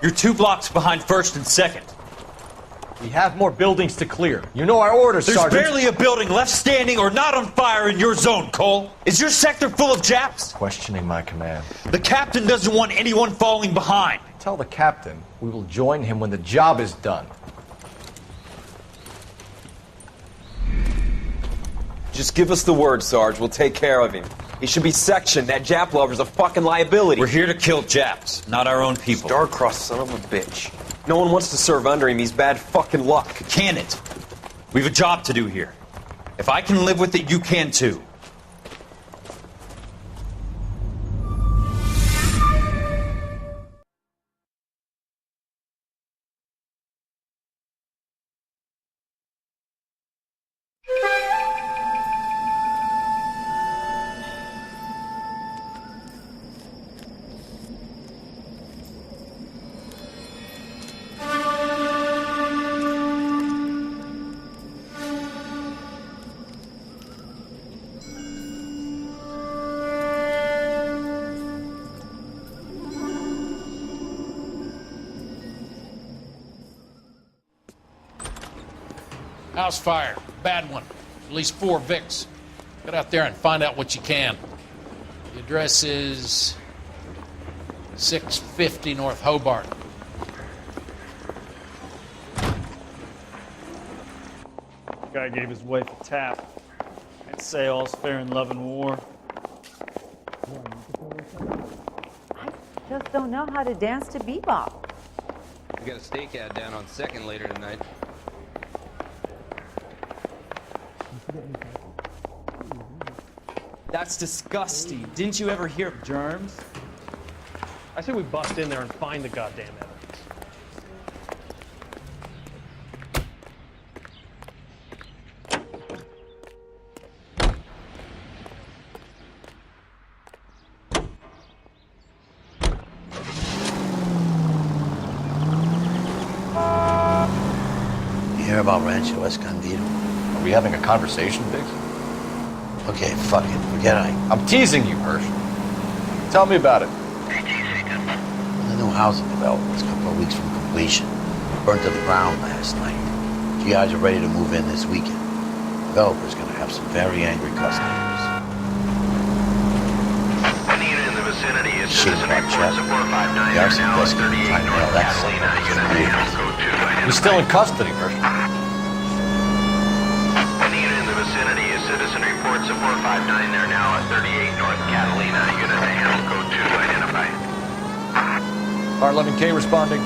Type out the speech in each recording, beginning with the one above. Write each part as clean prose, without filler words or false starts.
You're 2 blocks behind 1st and 2nd. We have more buildings to clear. You know our orders, There's Sergeant. barely a building left standing or not on fire in your zone, Cole. Is your sector full of Japs? Questioning my command. The captain doesn't want anyone falling behind. Tell the captain we will join him when the job is done. Just give us the word, Sarge. We'll take care of him. He should be sectioned. That Jap lover's a fucking liability. We're here to kill Japs, not our own people. Star-crossed son of a bitch. No one wants to serve under him. He's bad fucking luck. Can it? We have a job to do here. If I can live with it, you can too. House fire. Bad one. At least 4 Vicks. Get out there and find out what you can. The address is 650 North Hobart. Guy gave his wife a tap. I'd say all's fair in love and war. I just don't know how to dance to bebop. We got a stakeout down on 2nd later tonight. That's disgusting. Didn't you ever hear of germs? I say we bust in there and find the goddamn evidence. You hear about Rancho Escondido? Are we having a conversation, Biggs? Okay, fuck it. Forget I'm teasing you, Hirsch. Tell me about it. The new housing development is a couple of weeks from completion. Burnt to the ground last night. GIs are ready to move in this weekend. Developer's gonna have some very angry customers. Any unit in the vicinity is Shit citizen about reports Jeff. of 459 The arson now at investigator 38 trying to nail North that son Catalina. of a Unit bitch. handle code 2 identified. He's still in custody, Hirsch. Any unit in the vicinity is citizen reports of 459 there now at 38 North Catalina. Unit handle code 2 identified. R11K responding.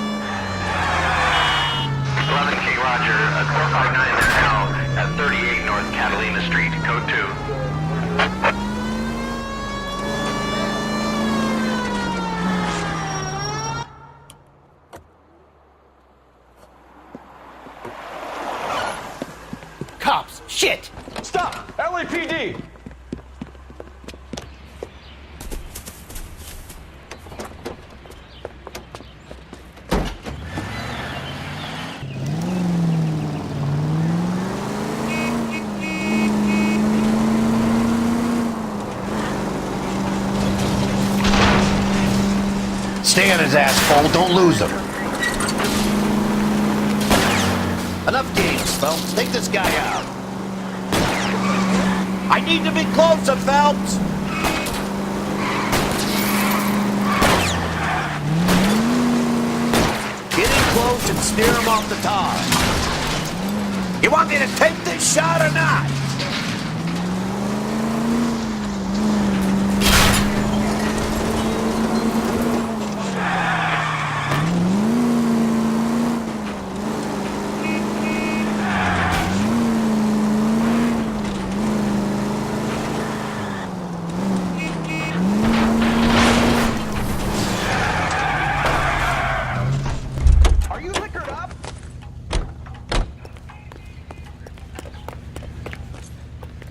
11K Roger, 459 there now at 38 North Catalina Street, code 2. Cops! Shit! Stop! LAPD! Stay on his ass, Cole. Don't lose him. Enough games, Phelps. Take this guy out. I need to be closer, Phelps. Get in close and steer him off the tar. You want me to take this shot or not?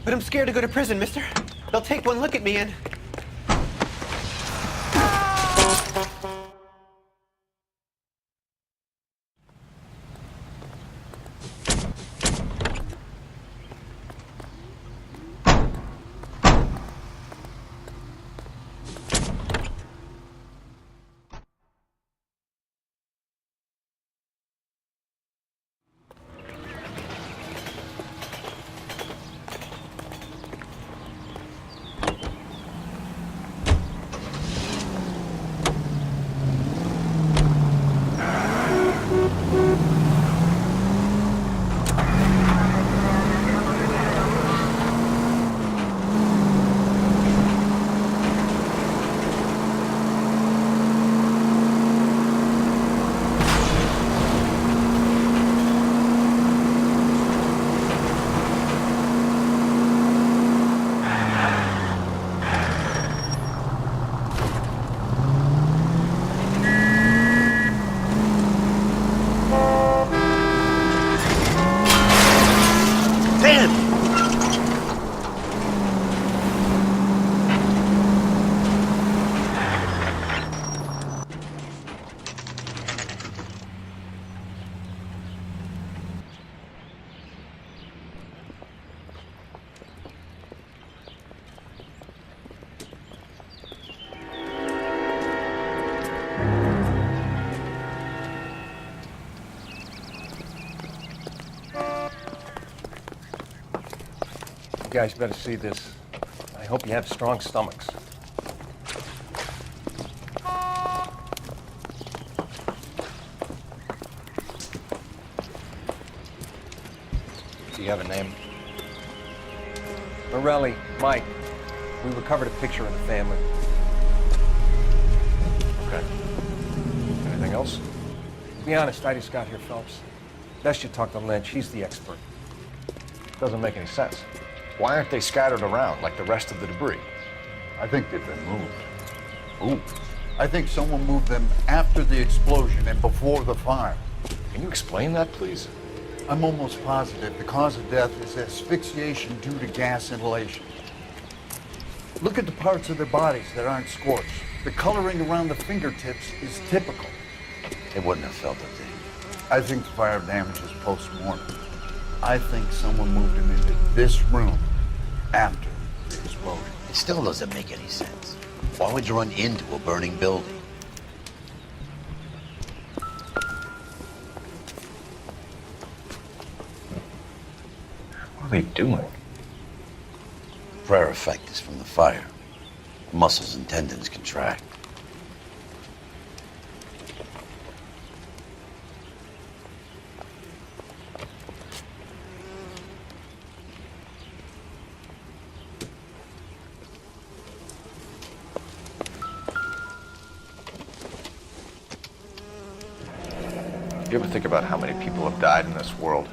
But I'm scared to go to prison, mister. They'll take one look at me and... guys better see this. I hope you have strong stomachs. Do you have a name? Morelli, Mike. We recovered a picture of the family. Okay. Anything else? To be honest, I just got here, Phelps. Best you talk to Lynch. He's the expert. Doesn't make any sense. Why aren't they scattered around like the rest of the debris? I think they've been moved. Ooh. I think someone moved them after the explosion and before the fire. Can you explain that, please? I'm almost positive the cause of death is asphyxiation due to gas inhalation. Look at the parts of their bodies that aren't scorched. The coloring around the fingertips is typical. They wouldn't have felt a thing. I think the fire damage is post-mortem. I think someone moved him into this room after the explosion. It still doesn't make any sense. Why would you run into a burning building? What are they doing? Prayer effect is from the fire. Muscles and tendons contract. You ever think about how many people have died in this world?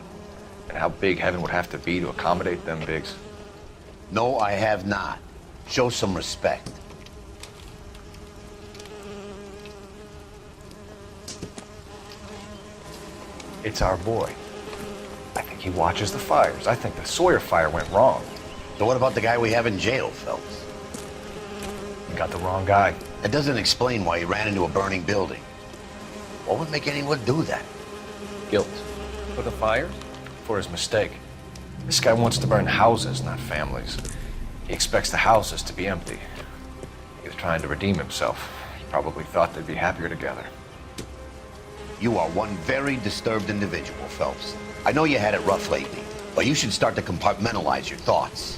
And how big heaven would have to be to accommodate them bigs? No, I have not. Show some respect. It's our boy. I think he watches the fires. I think the Sawyer fire went wrong. So what about the guy we have in jail, Phelps? You got the wrong guy. That doesn't explain why he ran into a burning building. What would make anyone do that? Guilt. For the fires? For his mistake. This guy wants to burn houses, not families. He expects the houses to be empty. He was trying to redeem himself. He probably thought they'd be happier together. You are one very disturbed individual, Phelps. I know you had it rough lately, but you should start to compartmentalize your thoughts.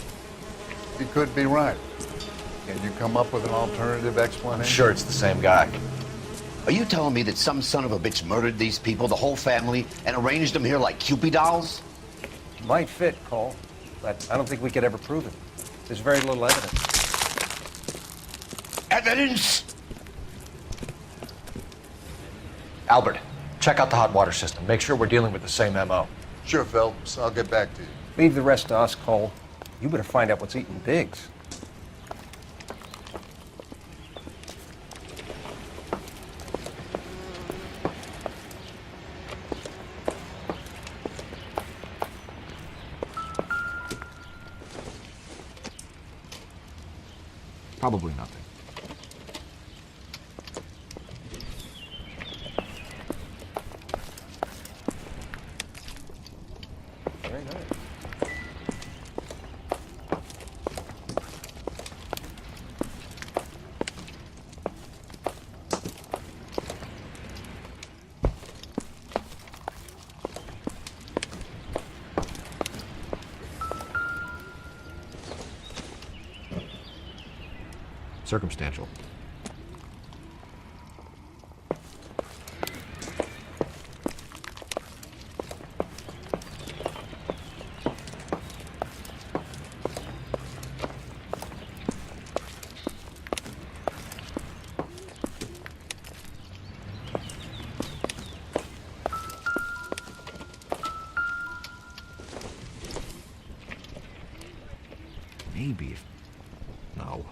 You could be right. Can you come up with an alternative explanation? I'm sure it's the same guy. Are you telling me that some son of a bitch murdered these people, the whole family, and arranged them here like Cupid dolls? Might fit, Cole, but I don't think we could ever prove it. There's very little evidence. Evidence? Albert, check out the hot water system. Make sure we're dealing with the same MO. Sure, Phelps. I'll get back to you. Leave the rest to us, Cole. You better find out what's eating Biggs. Probably nothing. Very nice. Circumstantial. Maybe. No.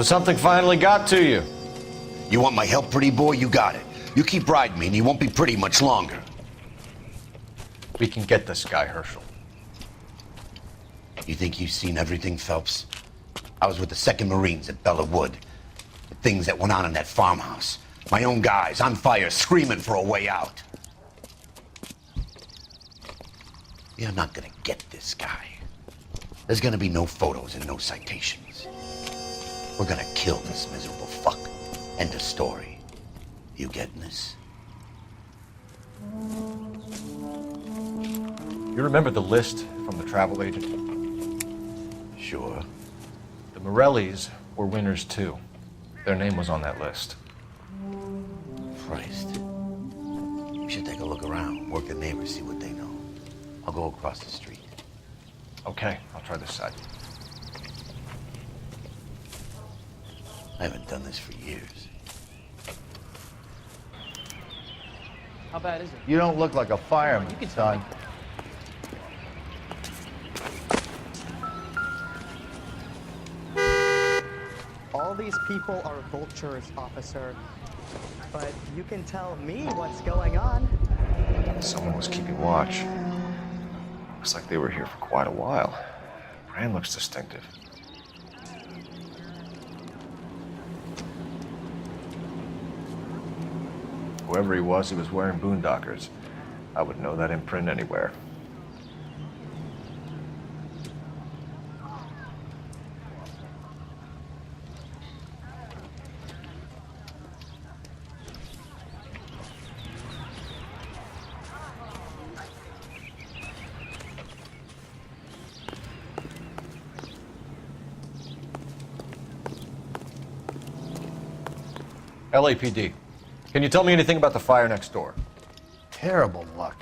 So something finally got to you. You want my help, pretty boy? You got it. You keep riding me and you won't be pretty much longer. We can get this guy, Herschel. You think you've seen everything, Phelps? I was with the 2nd Marines at Bella Wood. The things that went on in that farmhouse. My own guys on fire, screaming for a way out. You're not gonna get this guy. There's gonna be no photos and no citations. We're gonna kill this miserable fuck. End of story. You getting this? You remember the list from the travel agent? Sure. The Morellis were winners too. Their name was on that list. Christ. We should take a look around, work the neighbors, see what they know. I'll go across the street. Okay, I'll try this side. I haven't done this for years. How bad is it? You don't look like a fireman, son. All these people are vultures, officer. But you can tell me what's going on. Someone was keeping watch. Looks like they were here for quite a while. Brand looks distinctive. Whoever he was wearing boondockers. I would know that imprint anywhere. LAPD. Can you tell me anything about the fire next door? Terrible luck.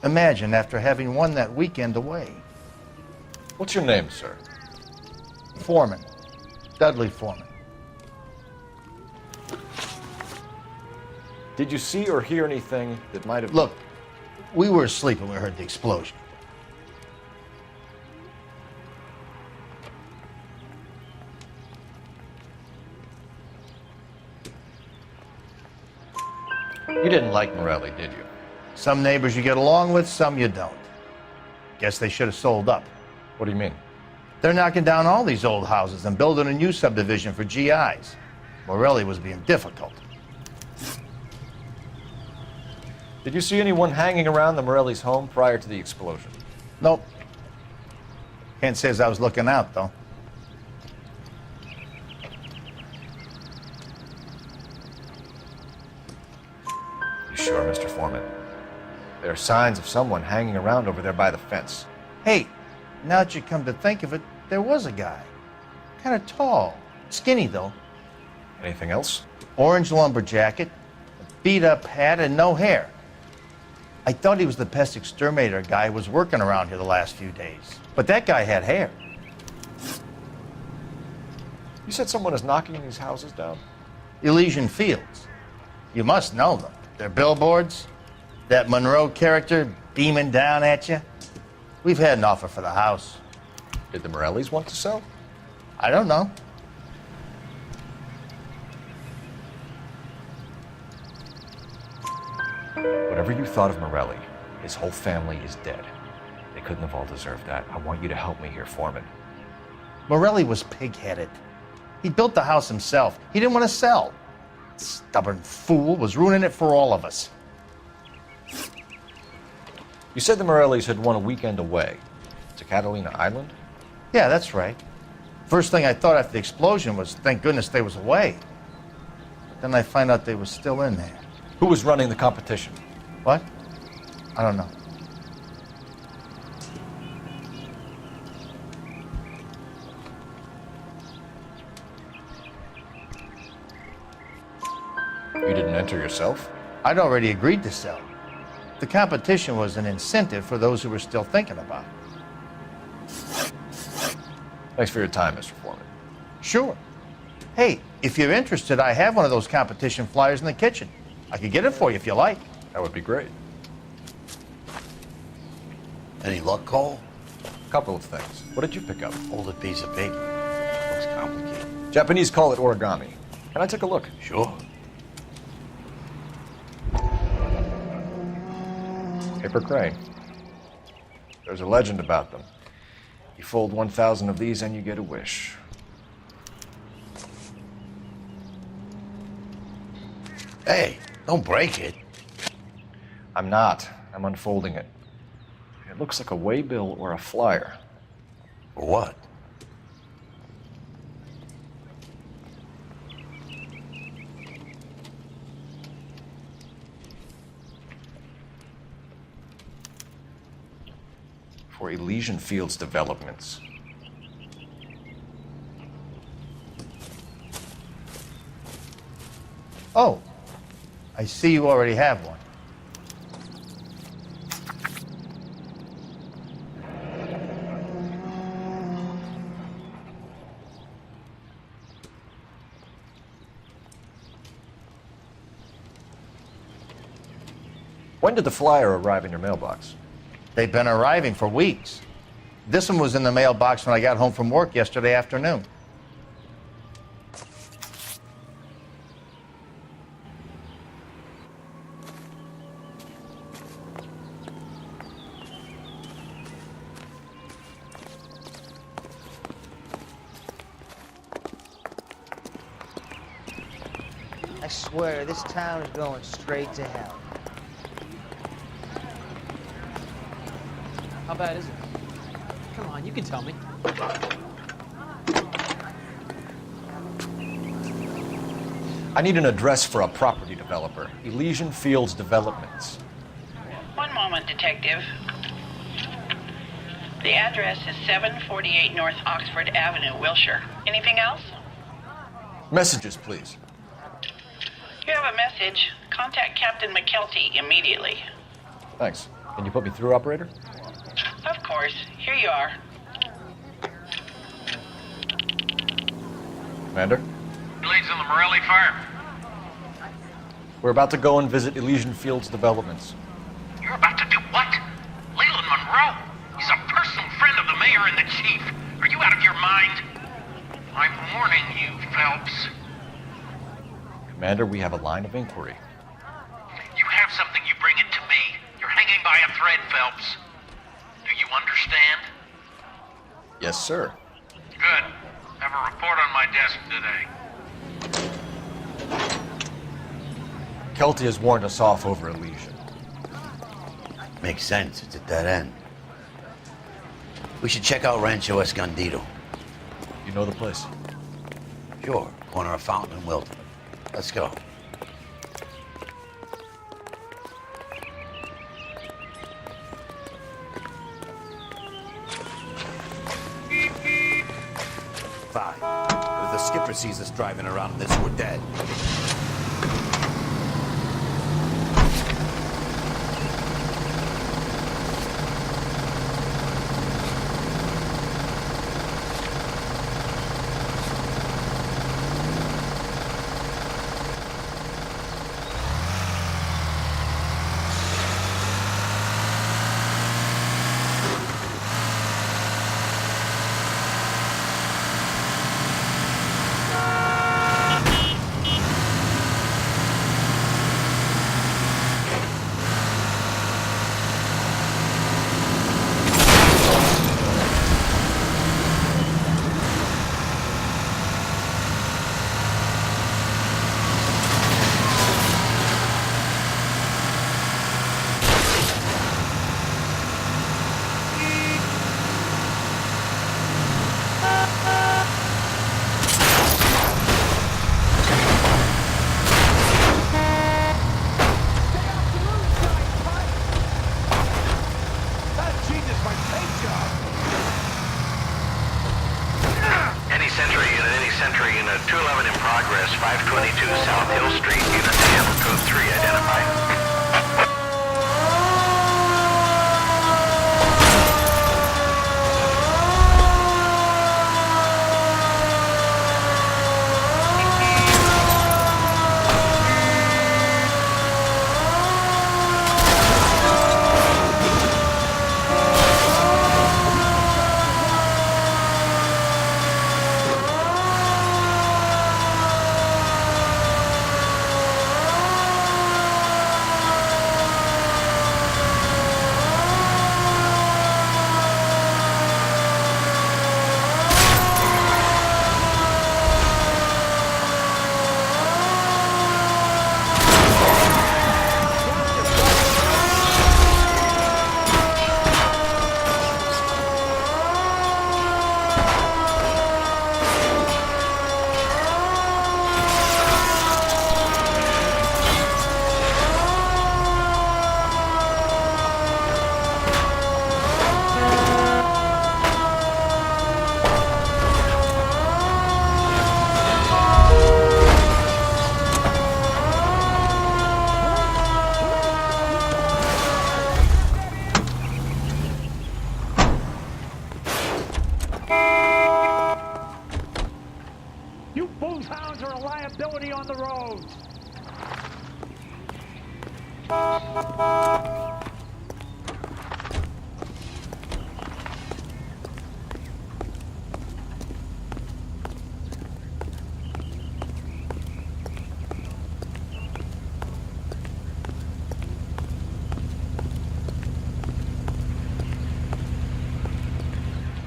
Imagine after having won that weekend away. What's your name, sir? Foreman. Dudley Foreman. Did you see or hear anything that might have... Look, we were asleep when we heard the explosion. You didn't like Morelli, did you? Some neighbors you get along with, some you don't. Guess they should have sold up. What do you mean? They're knocking down all these old houses and building a new subdivision for GIs. Morelli was being difficult. Did you see anyone hanging around the Morelli's home prior to the explosion? Nope. Can't say as I was looking out, though. You sure, Mr. Foreman? There are signs of someone hanging around over there by the fence. Hey, now that you come to think of it, there was a guy. Kind of tall. Skinny, though. Anything else? Orange lumber jacket, a beat-up hat, and no hair. I thought he was the pest exterminator guy who was working around here the last few days. But that guy had hair. You said someone is knocking these houses down? Elysian Fields. You must know them. Their billboards, that Monroe character beaming down at you. We've had an offer for the house. Did the Morellis want to sell? I don't know. Whatever you thought of Morelli, his whole family is dead. They couldn't have all deserved that. I want you to help me here, Foreman. Morelli was pig-headed. He built the house himself. He didn't want to sell. Stubborn fool was ruining it for all of us. You said the Morellis had won a weekend away to Catalina Island? Yeah, that's right. First thing I thought after the explosion was, thank goodness they was away. But then I find out they was still in there. Who was running the competition? What? I don't know. You didn't enter yourself? I'd already agreed to sell. The competition was an incentive for those who were still thinking about it. Thanks for your time, Mr. Foreman. Sure. Hey, if you're interested, I have one of those competition flyers in the kitchen. I could get it for you if you like. That would be great. Any luck, Cole? A couple of things. What did you pick up? Folded piece of paper. Looks complicated. Japanese call it origami. Can I take a look? Sure. Paper crane. There's a legend about them. You fold 1,000 of these and you get a wish. Hey, don't break it. I'm not. I'm unfolding it. It looks like a waybill or a flyer. For what? For Elysian Fields developments. Oh, I see you already have one. When did the flyer arrive in your mailbox? They've been arriving for weeks. This one was in the mailbox when I got home from work yesterday afternoon. I swear, this town is going straight to hell. How bad is it? Come on, you can tell me. I need an address for a property developer. Elysian Fields Developments. One moment, Detective. The address is 748 North Oxford Avenue, Wilshire. Anything else? Messages, please. You have a message. Contact Captain McKelty immediately. Thanks. Can you put me through, operator? Of course. Here you are. Commander? Leads in the Morelli fire. We're about to go and visit Elysian Fields Developments. You're about to do what? Leland Monroe? He's a personal friend of the mayor and the chief. Are you out of your mind? I'm warning you, Phelps. Commander, we have a line of inquiry. You have something, you bring it to me. You're hanging by a thread, Phelps. Do you understand? Yes, sir. Good. Have a report on my desk today. Kelty has warned us off over Elysian. Makes sense. It's at that end. We should check out Rancho Escondido. You know the place? Sure. Corner of Fountain and Wilton. Let's go. Fine. But if the skipper sees us driving around in this, we're dead. visibility on the road.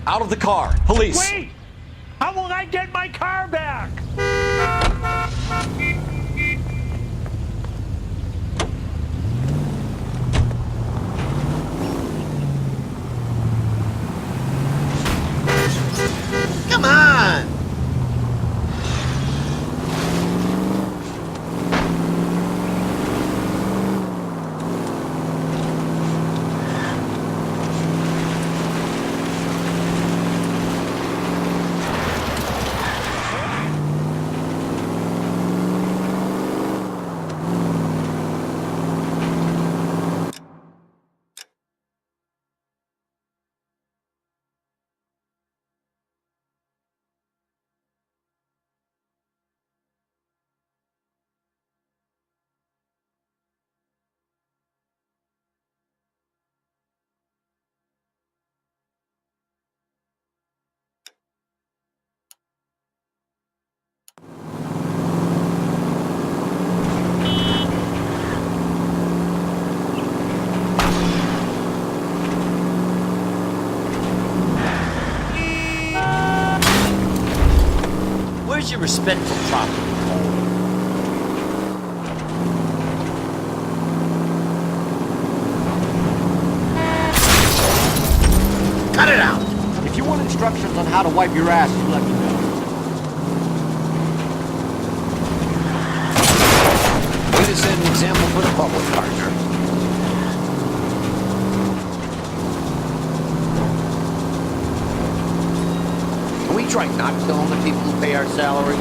Out of the car. Police. Wait! How will I get my car back? Come on! Where's your respect for property, Cole? Cut it out! If you want instructions on how to wipe your ass, you let me know. Way to set an example for the public, partner. Can we try not killing the people who pay our salaries?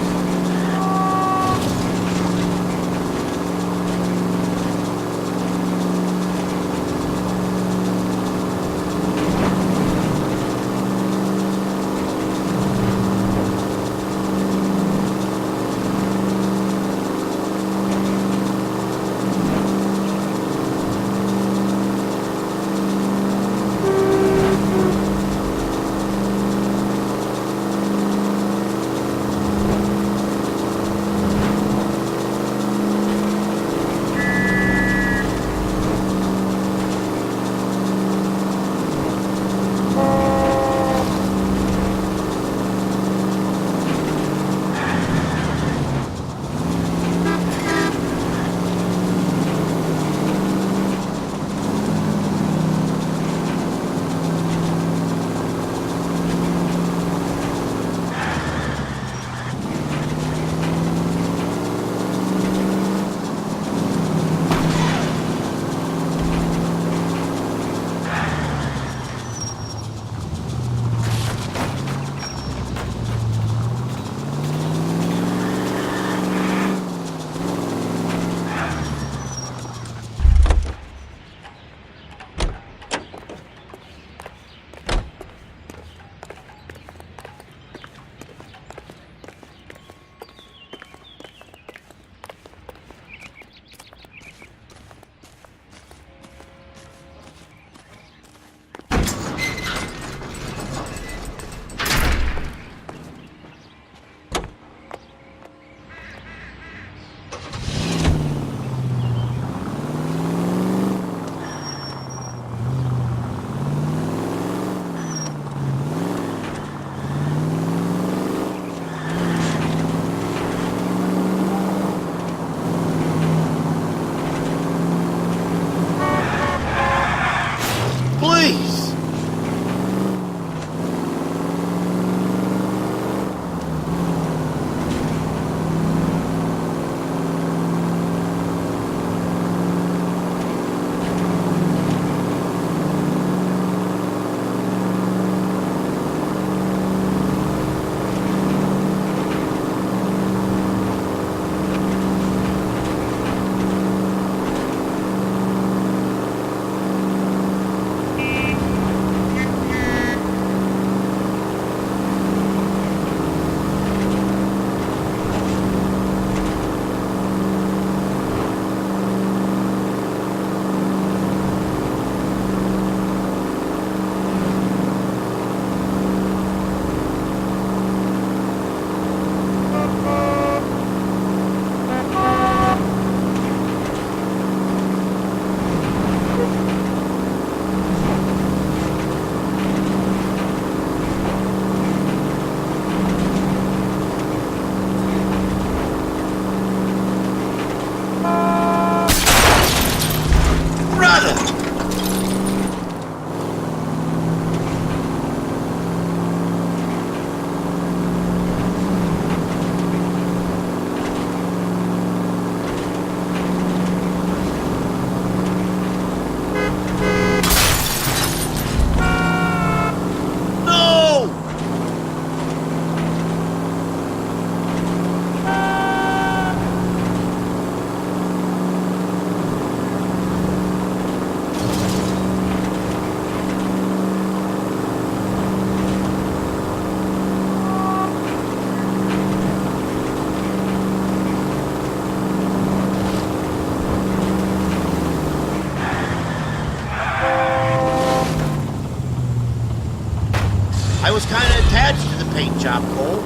was kind of attached to the paint job, Cole.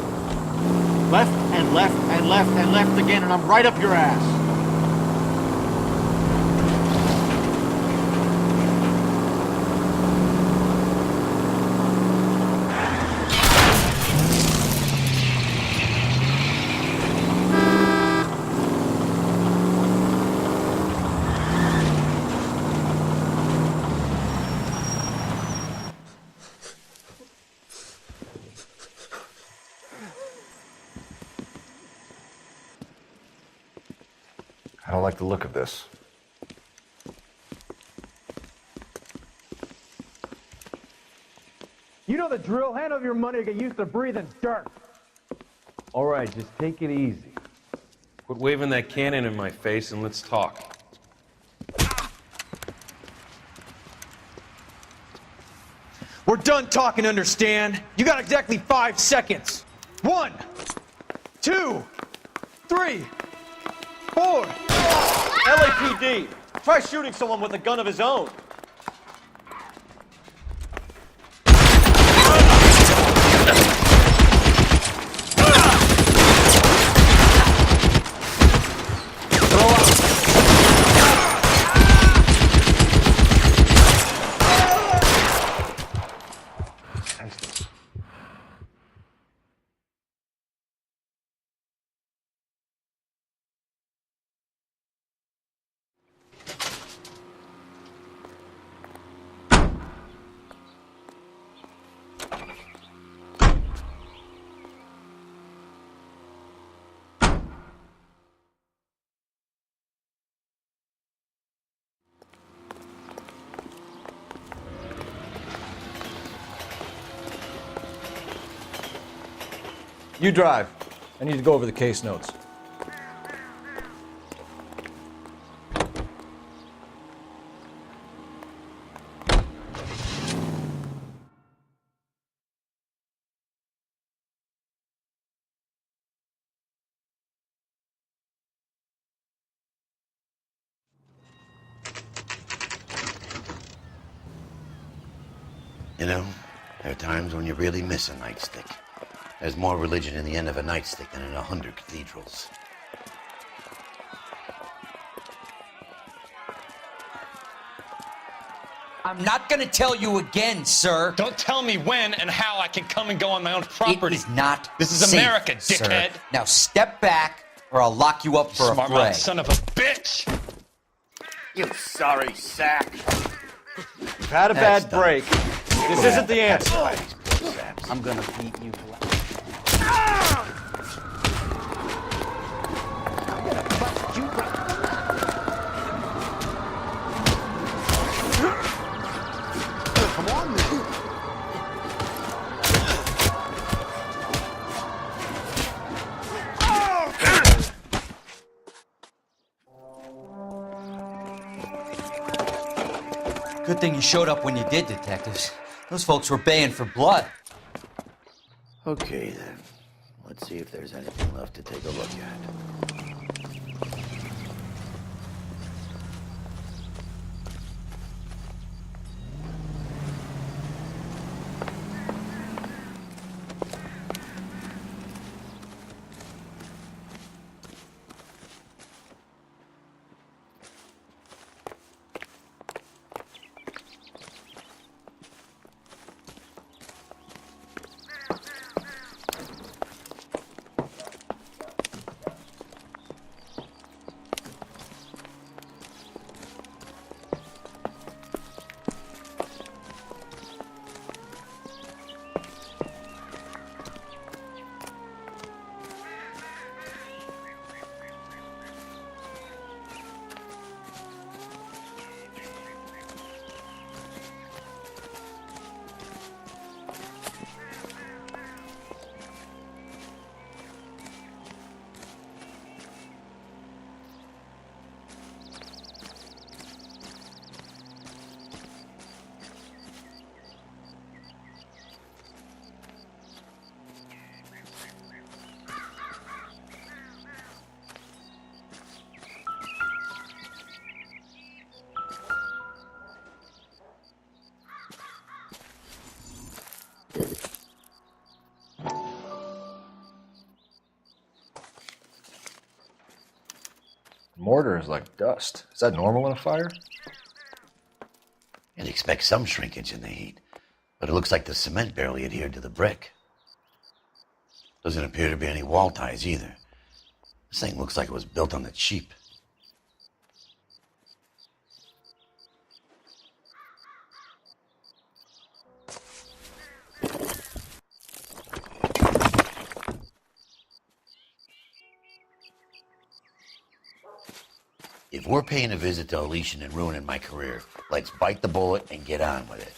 Left and left and left and left again, and I'm right up your ass. I don't like the look of this. You know the drill. Hand over your money or get used to breathing dirt. All right, just take it easy. Quit waving that cannon in my face and let's talk. We're done talking, understand? You got exactly 5 seconds. 1, 2, 3, 4. LAPD, try shooting someone with a gun of his own. You drive. I need to go over the case notes. You know, there are times when you really miss a nightstick. There's more religion in the end of a nightstick than in 100 cathedrals. I'm not gonna tell you again, sir. Don't tell me when and how I can come and go on my own property. It is not This is safe, America, dickhead. Sir. Now step back, or I'll lock you up for a Smart fray. mouth son of a bitch! You sorry sack. You've had a bad break. This isn't the answer. I'm gonna beat you. Come on, man. Good thing you showed up when you did, detectives. Those folks were baying for blood. Okay, then. Let's see if there's anything left to take a look at. Mortar is like dust. Is that normal in a fire? You'd expect some shrinkage in the heat, but it looks like the cement barely adhered to the brick. Doesn't appear to be any wall ties either. This thing looks like it was built on the cheap. If we're paying a visit to Elysian and ruining my career, let's bite the bullet and get on with it.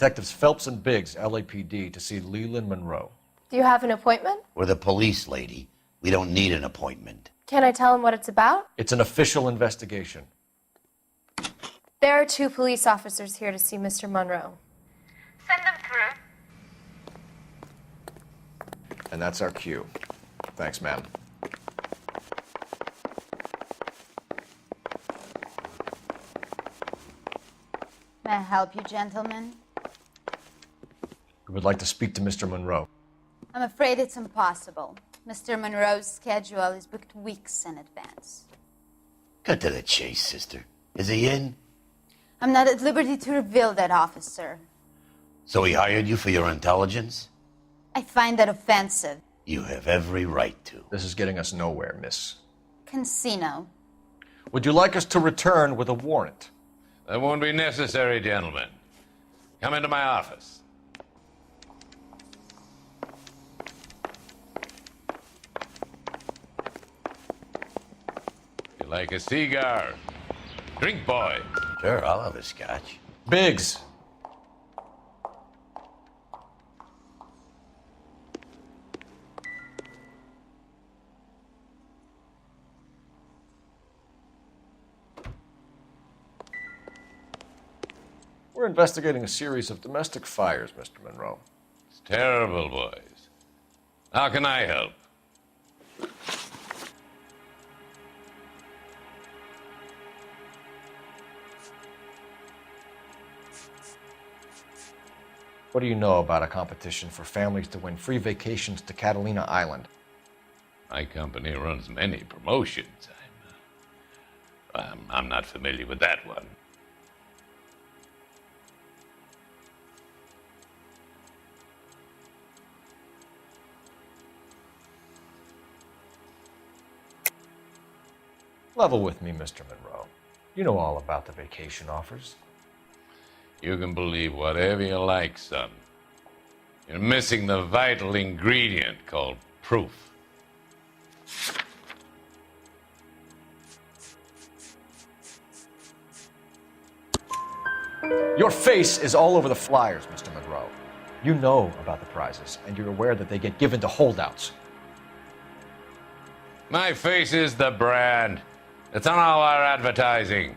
Detectives Phelps and Biggs, LAPD, to see Leland Monroe. Do you have an appointment? We're the police, lady. We don't need an appointment. Can I tell him what it's about? It's an official investigation. There are 2 police officers here to see Mr. Monroe. Send them through. And that's our cue. Thanks, ma'am. May I help you, gentlemen? We would like to speak to Mr. Monroe. I'm afraid it's impossible. Mr. Monroe's schedule is booked weeks in advance. Cut to the chase, sister. Is he in? I'm not at liberty to reveal that, officer. So he hired you for your intelligence? I find that offensive. You have every right to. This is getting us nowhere, miss. Casino. Would you like us to return with a warrant? That won't be necessary, gentlemen. Come into my office. You like a cigar? Drink, boy. Sure, I'll have a scotch. Biggs. We're investigating a series of domestic fires, Mr. Monroe. It's terrible, boys. How can I help? What do you know about a competition for families to win free vacations to Catalina Island? My company runs many promotions. I'm not familiar with that one. Level with me, Mr. Monroe. You know all about the vacation offers. You can believe whatever you like, son. You're missing the vital ingredient called proof. Your face is all over the flyers, Mr. Monroe. You know about the prizes, and you're aware that they get given to holdouts. My face is the brand. It's on all our advertising.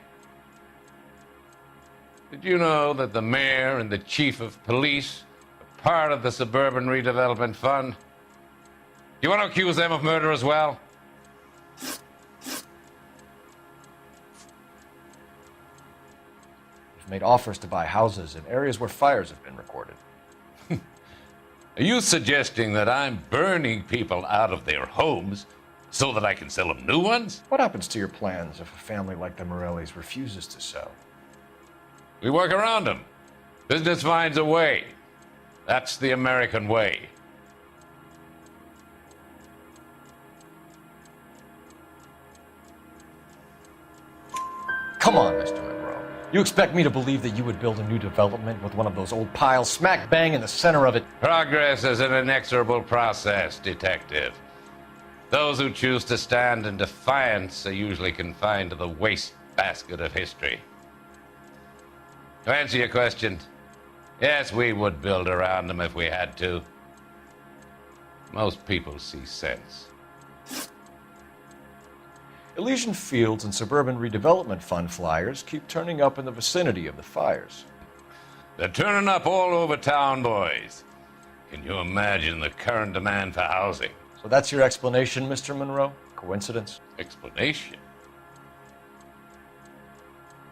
Did you know that the mayor and the chief of police are part of the Suburban Redevelopment Fund? Do you want to accuse them of murder as well? You've made offers to buy houses in areas where fires have been recorded. Are you suggesting that I'm burning people out of their homes so that I can sell them new ones? What happens to your plans if a family like the Morellis refuses to sell? We work around them. Business finds a way. That's the American way. Come on, Mr. Monroe. You expect me to believe that you would build a new development with one of those old piles smack bang in the center of it? Progress is an inexorable process, detective. Those who choose to stand in defiance are usually confined to the wastebasket of history. To answer your question, yes, we would build around them if we had to. Most people see sense. Elysian Fields and Suburban Redevelopment Fund flyers keep turning up in the vicinity of the fires. They're turning up all over town, boys. Can you imagine the current demand for housing? So that's your explanation, Mr. Monroe? Coincidence? Explanation?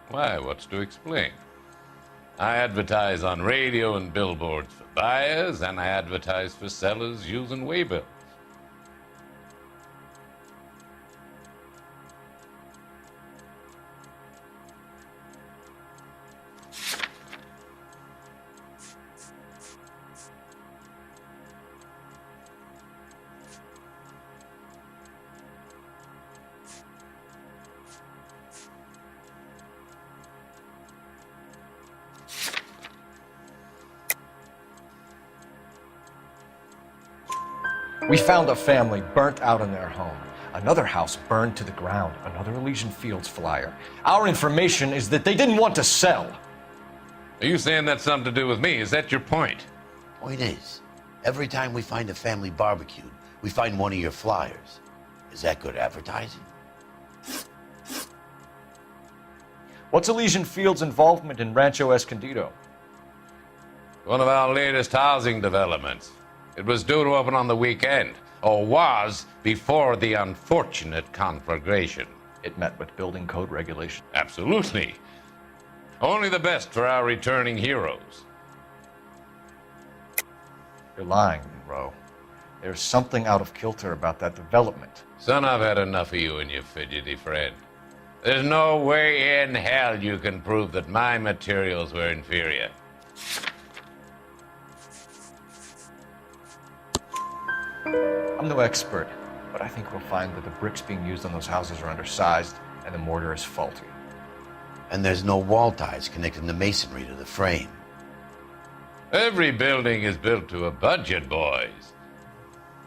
Why, what's to explain? I advertise on radio and billboards for buyers, and I advertise for sellers using waybills. We found a family burnt out in their home. Another house burned to the ground. Another Elysian Fields flyer. Our information is that they didn't want to sell. Are you saying that's something to do with me? Is that your point? Point is, every time we find a family barbecued, we find one of your flyers. Is that good advertising? What's Elysian Fields' involvement in Rancho Escondido? One of our latest housing developments. It was due to open on the weekend, or was before the unfortunate conflagration. It met with building code regulations. Absolutely. Only the best for our returning heroes. You're lying, Monroe. There's something out of kilter about that development. Son, I've had enough of you and your fidgety friend. There's no way in hell you can prove that my materials were inferior. I'm no expert, but I think we'll find that the bricks being used on those houses are undersized and the mortar is faulty. And there's no wall ties connecting the masonry to the frame. Every building is built to a budget, boys.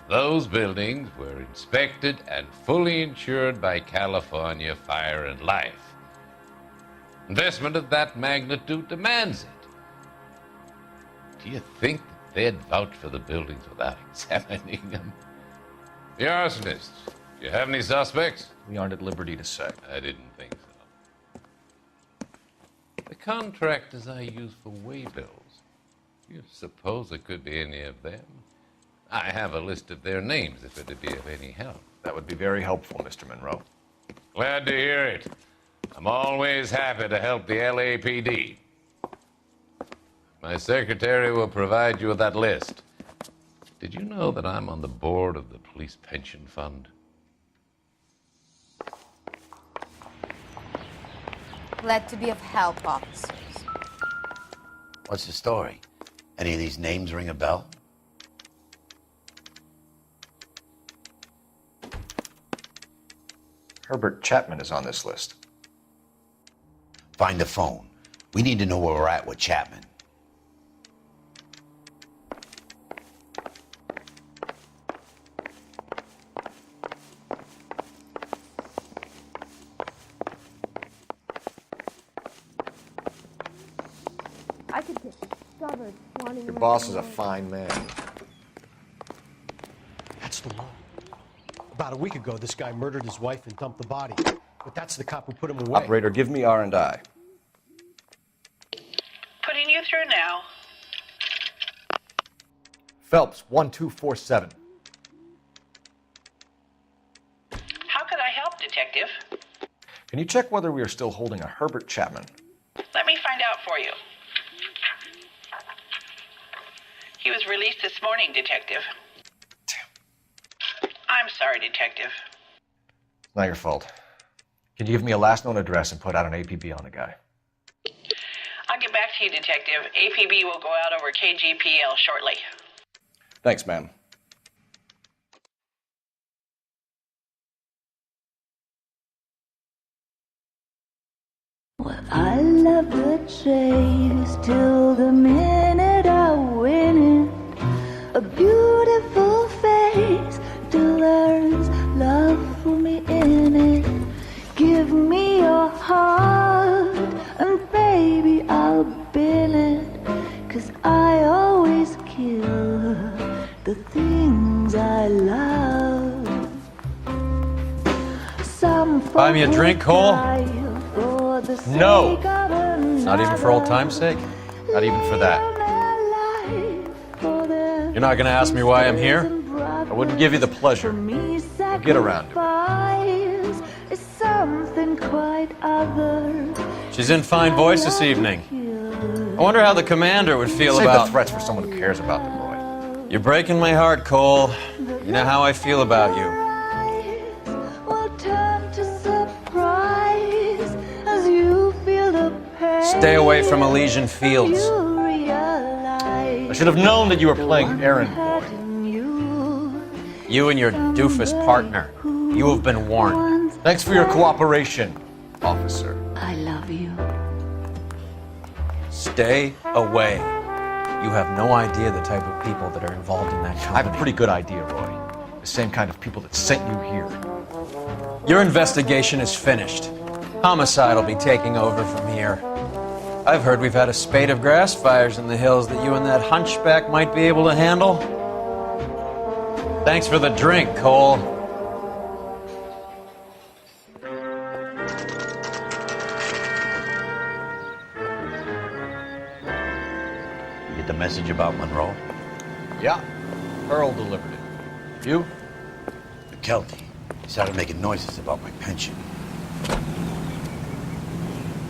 Those buildings were inspected and fully insured by California Fire and Life. Investment of that magnitude demands it. Do you think that they'd vouch for the buildings without examining them? The arsonists, do you have any suspects? We aren't at liberty to say. I didn't think so. The contractors I use for waybills, do you suppose it could be any of them? I have a list of their names if it'd be of any help. That would be very helpful, Mr. Monroe. Glad to hear it. I'm always happy to help the My secretary will provide you with that list. Did you know that I'm on the board of the police pension fund? Glad to be of help, officers. What's the story? Any of these names ring a bell? Herbert Chapman is on this list. Find the phone. We need to know where we're at with Chapman. I could get discovered wanting. Your boss is a fine man. That's the law. About a week ago, this guy murdered his wife and dumped the body. But that's the cop who put him away. Operator, give me R&I. Putting you through now. Phelps, 1247. How could I help, Detective? Can you check whether we are still holding a Herbert Chapman? Let me find out for you. He was released this morning, Detective. I'm sorry, Detective. It's not your fault. Can you give me a last known address and put out an APB on the guy? I'll get back to you, Detective. APB will go out over KGPL shortly. Thanks, ma'am. Well, I love the chase till the minute I win it. A beautiful face till there's love for me in it. Give me your heart and baby I'll bill it. 'Cause I always kill the things I love. Some Buy me a drink, Cole? No! Not even for old time's sake? Not even for that. You're not going to ask me why I'm here? I wouldn't give you the pleasure. We'll get around to it. Something quite other. She's in fine voice this evening. I wonder how the commander would feel Save about... the threats for someone who cares about them, Roy. You're breaking my heart, Cole. You know how I feel about you. Stay away from Elysian Fields. I should have known that you were playing errand boy. You and your doofus partner. You have been warned. Thanks for your cooperation, officer. I love you. Stay away. You have no idea the type of people that are involved in that company. I have a pretty good idea, Roy. The same kind of people that sent you here. Your investigation is finished. Homicide will be taking over from here. I've heard we've had a spate of grass fires in the hills that you and that hunchback might be able to handle. Thanks for the drink, Cole. You get the message about Monroe? Yeah, Earl delivered it. You? McKelty. He started making noises about my pension.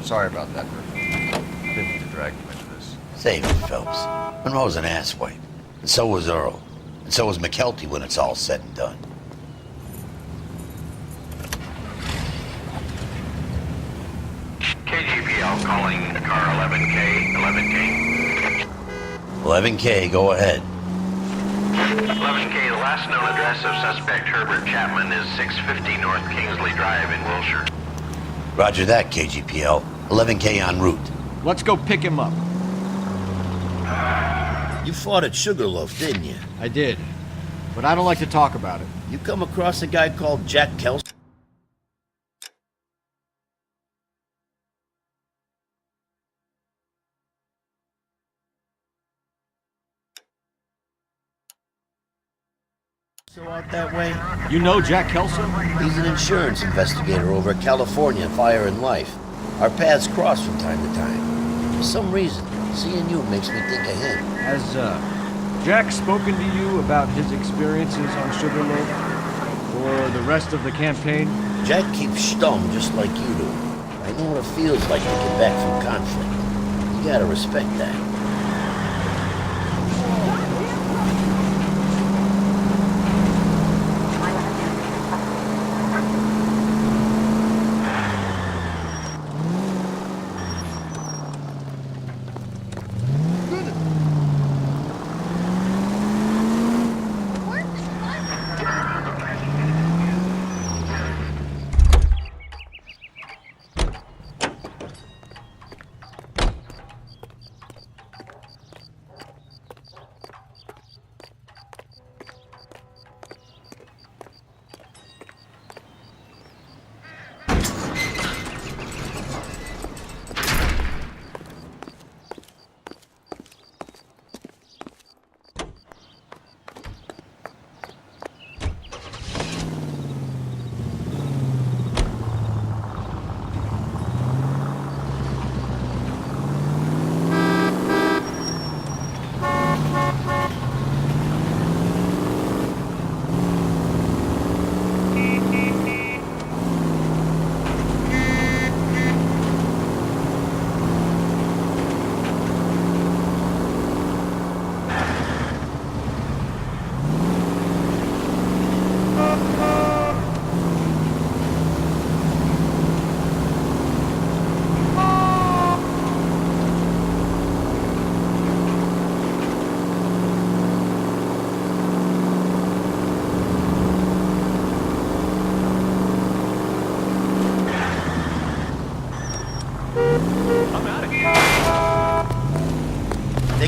Sorry about that, Rick. I didn't mean to drag you into this. Save it, Phelps. Monroe's an asswipe. And so was Earl. And so was McKelty when it's all said and done. KGPL calling car 11K, 11K. 11K, go ahead. 11K, the last known address of suspect Herbert Chapman is 650 North Kingsley Drive in Wilshire. Roger that, KGPL. 11K en route. Let's go pick him up. You fought at Sugarloaf, didn't you? I did, but I don't like to talk about it. You come across a guy called Jack Kelso? Out that way? You know Jack Kelso? He's an insurance investigator over at California Fire and Life. Our paths cross from time to time. For some reason, seeing you makes me think of him. Has Jack spoken to you about his experiences on Sugarloaf? Or the rest of the campaign? Jack keeps stum just like you do. I know what it feels like to get back from conflict. You gotta respect that.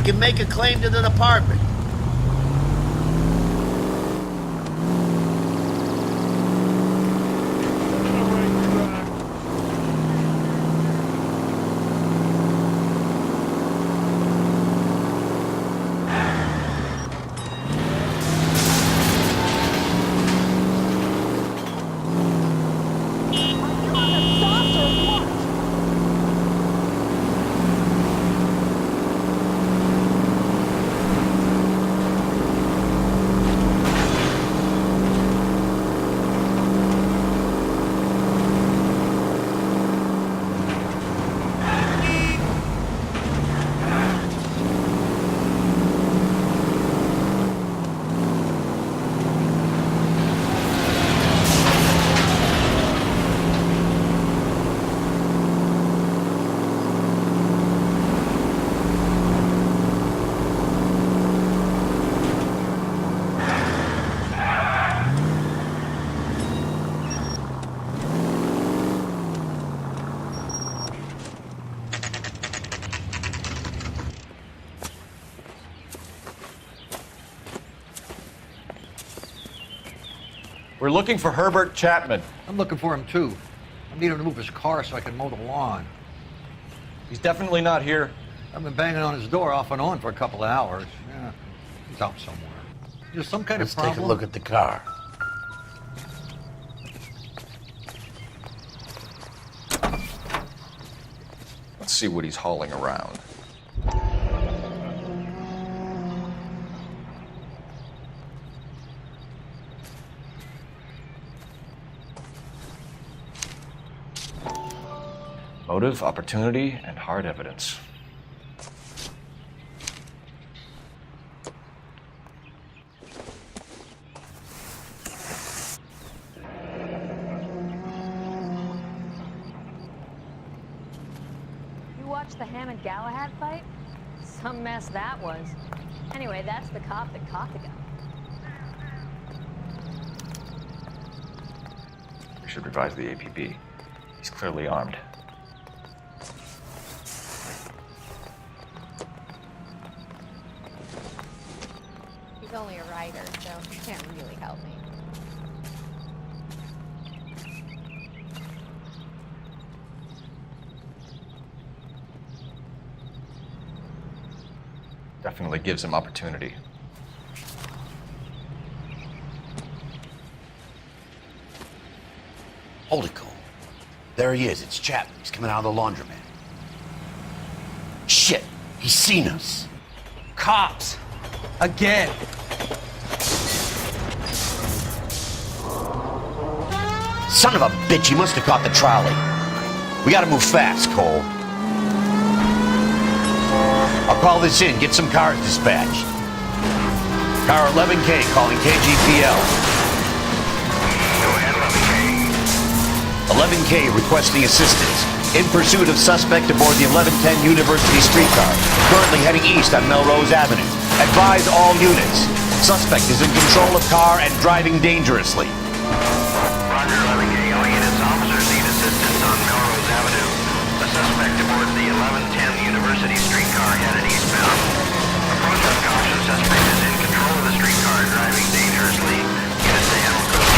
can make a claim to the department. We're looking for Herbert Chapman. I'm looking for him too. I need him to move his car so I can mow the lawn. He's definitely not here. I've been banging on his door off and on for a couple of hours. Yeah, he's out somewhere. There's some kind Let's of problem. take a look at the car. Let's see what he's hauling around. Motive, opportunity, and hard evidence. You watched the Hammond-Galahad fight? Some mess that was. Anyway, that's the cop that caught the guy. We should revise the APB. He's clearly armed. He's only a writer, so he can't really help me. Definitely gives him opportunity. Hold it, Cole. There he is. It's Chapman. He's coming out of the laundromat. Shit! He's seen us. Cops! Again! Son of a bitch, he must have caught the trolley. We gotta move fast, Cole. I'll call this in, get some cars dispatched. Car 11K calling KGPL. 11K requesting assistance. In pursuit of suspect aboard the 1110 University streetcar. Currently heading east on Melrose Avenue. Advise all units. Suspect is in control of car and driving dangerously. Roger, 11K. All units, officers need assistance on Melrose Avenue. A suspect aboard the 1110 University streetcar headed eastbound. Approach with caution. Suspect is in control of the streetcar, driving dangerously. Units to handle code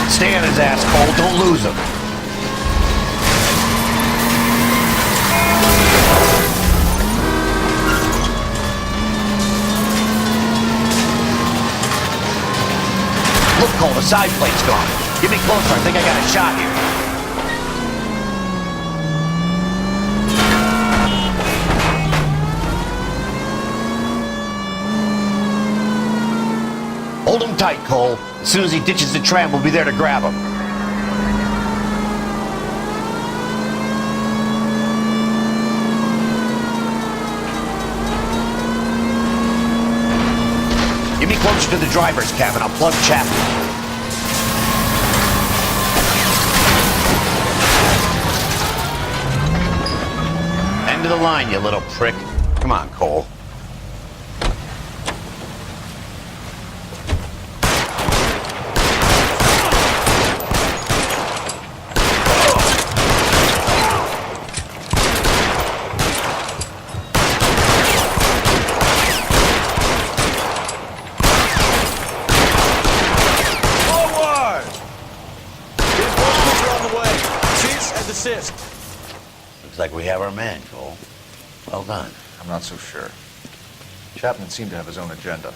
3. Stay on his ass, Cole. Don't lose him. Look, Cole, the side plate's gone. Get me closer. I think I got a shot here. Hold him tight, Cole. As soon as he ditches the tram, we'll be there to grab him. Get me closer to the driver's cabin. I'll plug Chapman. End of the line, you little prick. Come on, Cole. assist. Looks like we have our man, Cole. Well done. I'm not so sure. Chapman seemed to have his own agenda.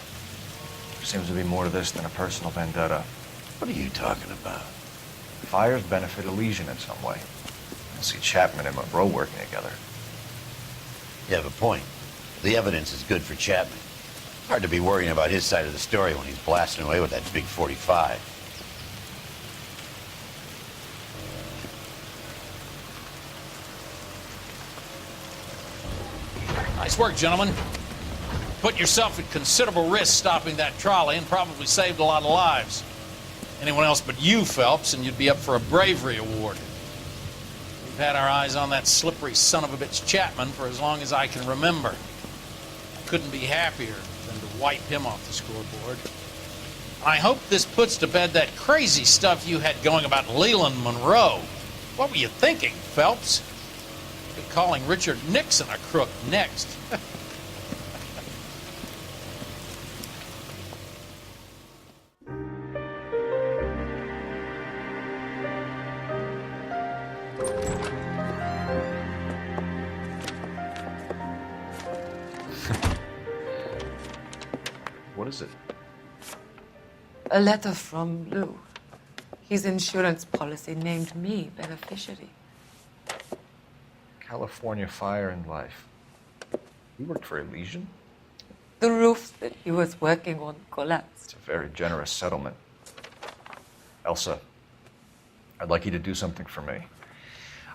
There seems to be more to this than a personal vendetta. What are you talking about? Fires benefit Elysian in some way. I see Chapman and Monroe working together. You have a point. The evidence is good for Chapman. Hard to be worrying about his side of the story when he's blasting away with that big 45. Nice work, gentlemen. Put yourself at considerable risk stopping that trolley and probably saved a lot of lives. Anyone else but you, Phelps, and you'd be up for a bravery award. We've had our eyes on that slippery son of a bitch Chapman for as long as I can remember. Couldn't be happier than to wipe him off the scoreboard. I hope this puts to bed that crazy stuff you had going about Leland Monroe. What were you thinking, Phelps? Be calling Richard Nixon a crook next. What is it? A letter from Lou. His insurance policy named me beneficiary. California Fire and Life. You worked for Elysian? The roof that he was working on collapsed. It's a very generous settlement. Elsa, I'd like you to do something for me.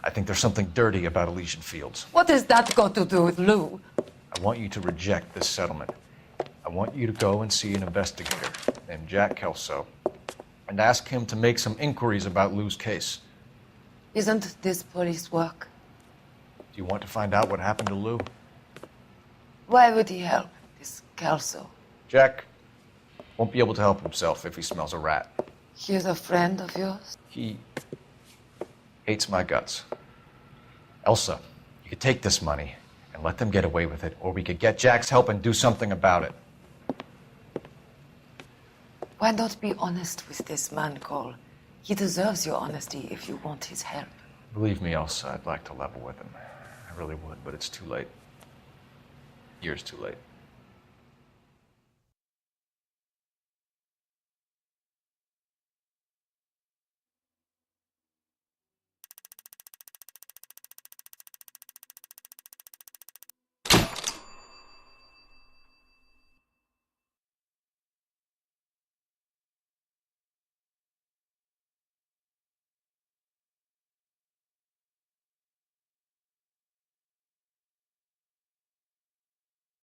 I think there's something dirty about Elysian Fields. What has that got to do with Lou? I want you to reject this settlement. I want you to go and see an investigator named Jack Kelso and ask him to make some inquiries about Lou's case. Isn't this police work? Do you want to find out what happened to Lou? Why would he help, this Kelso? Jack won't be able to help himself if he smells a rat. He's a friend of yours? He hates my guts. Elsa, you could take this money and let them get away with it, or we could get Jack's help and do something about it. Why not be honest with this man, Cole? He deserves your honesty if you want his help. Believe me, Elsa, I'd like to level with him. I really would, but it's too late. Years too late.